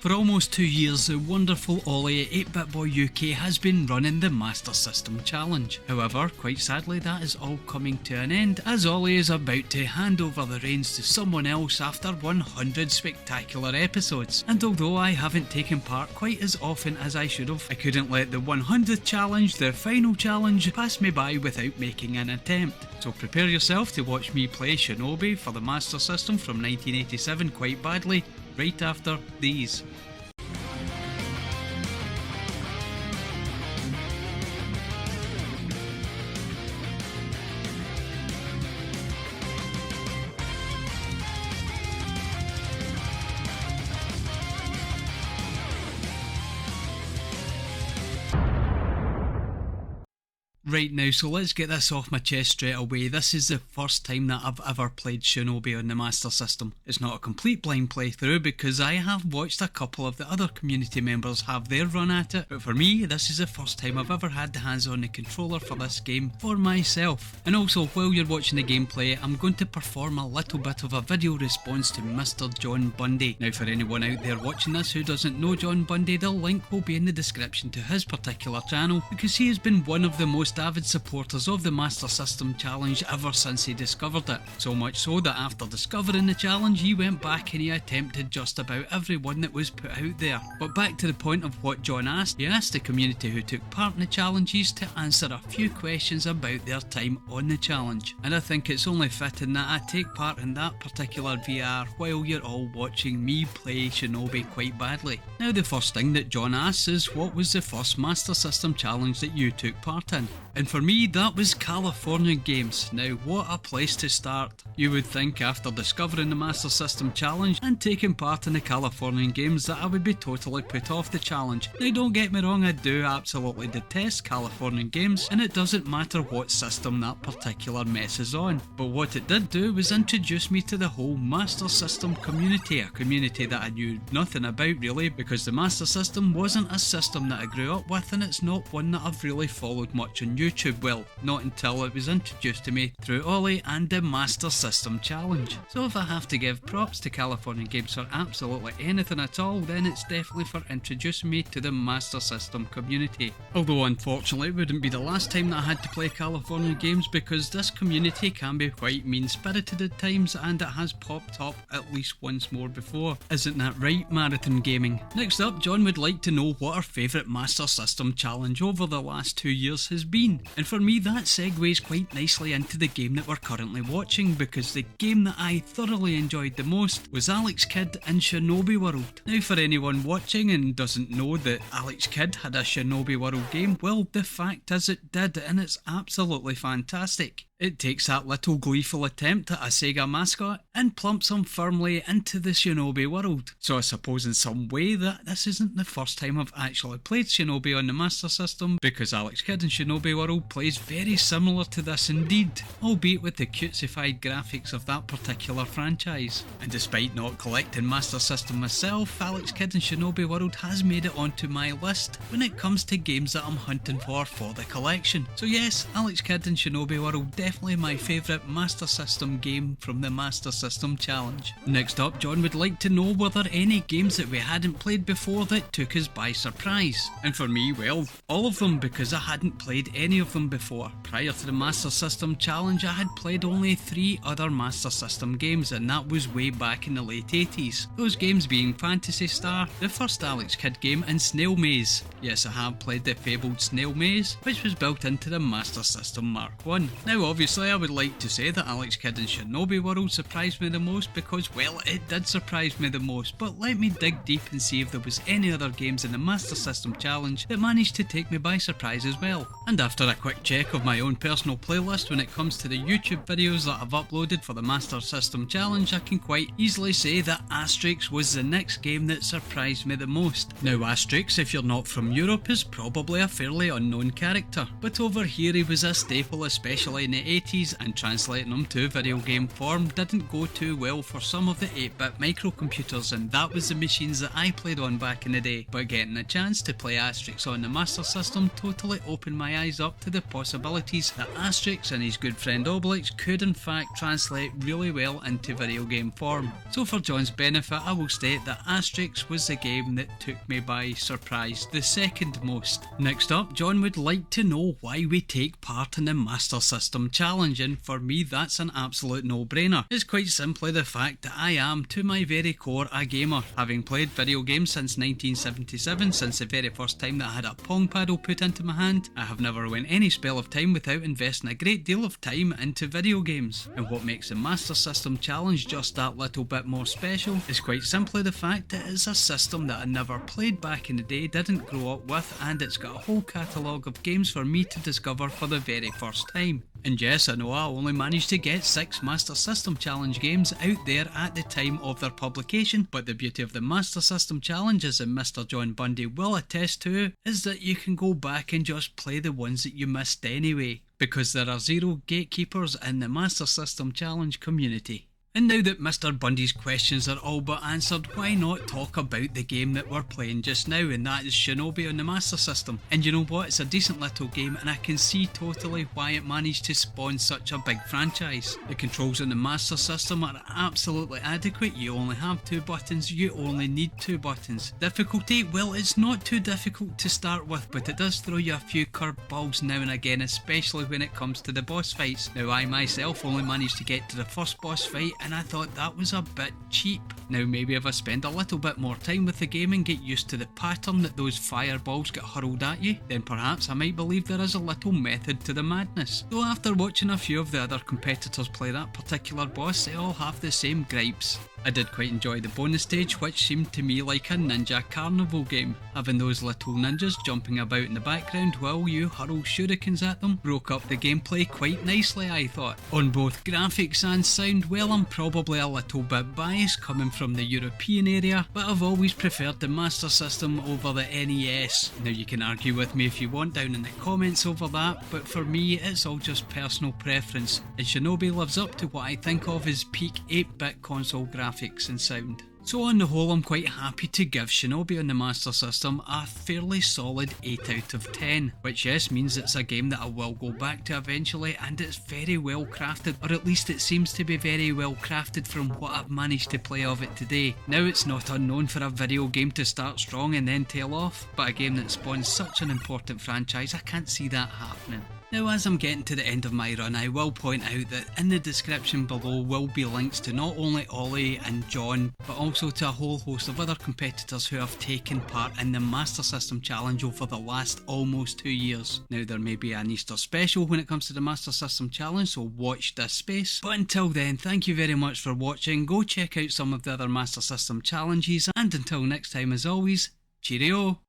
For almost 2 years, the wonderful Ollie at 8-Bit Boy UK has been running the Master System Challenge. However, quite sadly, that is all coming to an end, as Ollie is about to hand over the reins to someone else after 100 spectacular episodes. And although I haven't taken part quite as often as I should have, I couldn't let the 100th challenge, the final challenge, pass me by without making an attempt. So prepare yourself to watch me play Shinobi for the Master System from 1987 quite badly, right after these. Right now, so let's get this off my chest straight away. This is the first time that I've ever played Shinobi on the Master System. It's not a complete blind playthrough because I have watched a couple of the other community members have their run at it, but for me, this is the first time I've ever had the hands on the controller for this game for myself. And also, while you're watching the gameplay, I'm going to perform a little bit of a video response to Mr. John Bunday. Now, for anyone out there watching this who doesn't know John Bunday, the link will be in the description to his particular channel because he has been one of the most avid supporters of the Master System Challenge ever since he discovered it. So much so that after discovering the challenge he went back and he attempted just about every one that was put out there. But back to the point of what John asked, he asked the community who took part in the challenges to answer a few questions about their time on the challenge. And I think it's only fitting that I take part in that particular VR while you're all watching me play Shinobi quite badly. Now the first thing that John asks is, what was the first Master System Challenge that you took part in? And for me, that was California Games. Now, what a place to start. You would think after discovering the Master System Challenge and taking part in the Californian Games that I would be totally put off the challenge. Now, don't get me wrong, I do absolutely detest Californian Games, and it doesn't matter what system that particular mess is on. But what it did do was introduce me to the whole Master System community, a community that I knew nothing about really, because the Master System wasn't a system that I grew up with, and it's not one that I've really followed much on YouTube. Well, not until it was introduced to me through Ollie and the Master System Challenge. So if I have to give props to California Games for absolutely anything at all, then it's definitely for introducing me to the Master System community. Although unfortunately it wouldn't be the last time that I had to play California Games, because this community can be quite mean-spirited at times and it has popped up at least once more before. Isn't that right, Marathon Gaming? Next up, John would like to know what our favourite Master System Challenge over the last 2 years has been. And for me, that segues quite nicely into the game that we're currently watching, because the game that I thoroughly enjoyed the most was Alex Kidd in Shinobi World. Now, for anyone watching and doesn't know that Alex Kidd had a Shinobi World game, well, the fact is it did, and it's absolutely fantastic. It takes that little gleeful attempt at a Sega mascot and plumps him firmly into the Shinobi world. So I suppose in some way that this isn't the first time I've actually played Shinobi on the Master System, because Alex Kidd in Shinobi World plays very similar to this indeed, albeit with the cutesified graphics of that particular franchise. And despite not collecting Master System myself, Alex Kidd in Shinobi World has made it onto my list when it comes to games that I'm hunting for the collection. So yes, Alex Kidd in Shinobi World definitely my favourite Master System game from the Master System Challenge. Next up, John would like to know were there any games that we hadn't played before that took us by surprise. And for me, well, all of them, because I hadn't played any of them before. Prior to the Master System Challenge, I had played only 3 other Master System games, and that was way back in the late 80s. Those games being Phantasy Star, the first Alex Kidd game, and Snail Maze. Yes, I have played the fabled Snail Maze, which was built into the Master System Mark I. Now obviously I would like to say that Alex Kidd in Shinobi World surprised me the most because, well, it did surprise me the most, but let me dig deep and see if there was any other games in the Master System Challenge that managed to take me by surprise as well. And after a quick check of my own personal playlist when it comes to the YouTube videos that I've uploaded for the Master System Challenge, I can quite easily say that Asterix was the next game that surprised me the most. Now Asterix, if you're not from Europe, is probably a fairly unknown character, but over here he was a staple, especially in the 80s, and translating them to video game form didn't go too well for some of the 8-bit microcomputers, and that was the machines that I played on back in the day. But getting a chance to play Asterix on the Master System totally opened my eyes up to the possibilities that Asterix and his good friend Obelix could in fact translate really well into video game form. So for John's benefit, I will state that Asterix was the game that took me by surprise, the second most. Next up, John would like to know why we take part in the Master System Challenge, and for me that's an absolute no-brainer. It's quite simply the fact that I am, to my very core, a gamer. Having played video games since 1977, since the very first time that I had a Pong paddle put into my hand, I have never went any spell of time without investing a great deal of time into video games. And what makes the Master System Challenge just that little bit more special is quite simply the fact that it's a system that I never played back in the day, didn't grow up with, and it's got a whole catalogue of games for me to discover for the very first time. And yes, I know I only managed to get 6 Master System Challenge games out there at the time of their publication, but the beauty of the Master System Challenge, as Mr. John Bunday will attest to, is that you can go back and just play the ones that you missed anyway, because there are 0 gatekeepers in the Master System Challenge community. And now that Mr. Bunday's questions are all but answered, why not talk about the game that we're playing just now, and that is Shinobi on the Master System. And you know what, it's a decent little game, and I can see totally why it managed to spawn such a big franchise. The controls on the Master System are absolutely adequate. You only have 2 buttons, you only need 2 buttons. Difficulty? Well, it's not too difficult to start with, but it does throw you a few curveballs now and again, especially when it comes to the boss fights. Now I myself only managed to get to the first boss fight, and I thought that was a bit cheap. Now maybe if I spend a little bit more time with the game and get used to the pattern that those fireballs get hurled at you, then perhaps I might believe there is a little method to the madness. Though after watching a few of the other competitors play that particular boss, they all have the same gripes. I did quite enjoy the bonus stage, which seemed to me like a ninja carnival game. Having those little ninjas jumping about in the background while you hurl shurikens at them broke up the gameplay quite nicely, I thought. On both graphics and sound, well, I'm probably a little bit biased coming from the European area, but I've always preferred the Master System over the NES. Now you can argue with me if you want down in the comments over that, but for me it's all just personal preference, and Shinobi lives up to what I think of as peak 8-bit console graphics and sound. So on the whole, I'm quite happy to give Shinobi on the Master System a fairly solid 8 out of 10, which yes means it's a game that I will go back to eventually, and it's very well crafted, or at least it seems to be very well crafted from what I've managed to play of it today. Now it's not unknown for a video game to start strong and then tail off, but a game that spawns such an important franchise, I can't see that happening. Now as I'm getting to the end of my run, I will point out that in the description below will be links to not only Ollie and John, but also to a whole host of other competitors who have taken part in the Master System Challenge over the last almost 2 years. Now there may be an Easter special when it comes to the Master System Challenge, so watch this space. But until then, thank you very much for watching, go check out some of the other Master System challenges, and until next time as always, cheerio!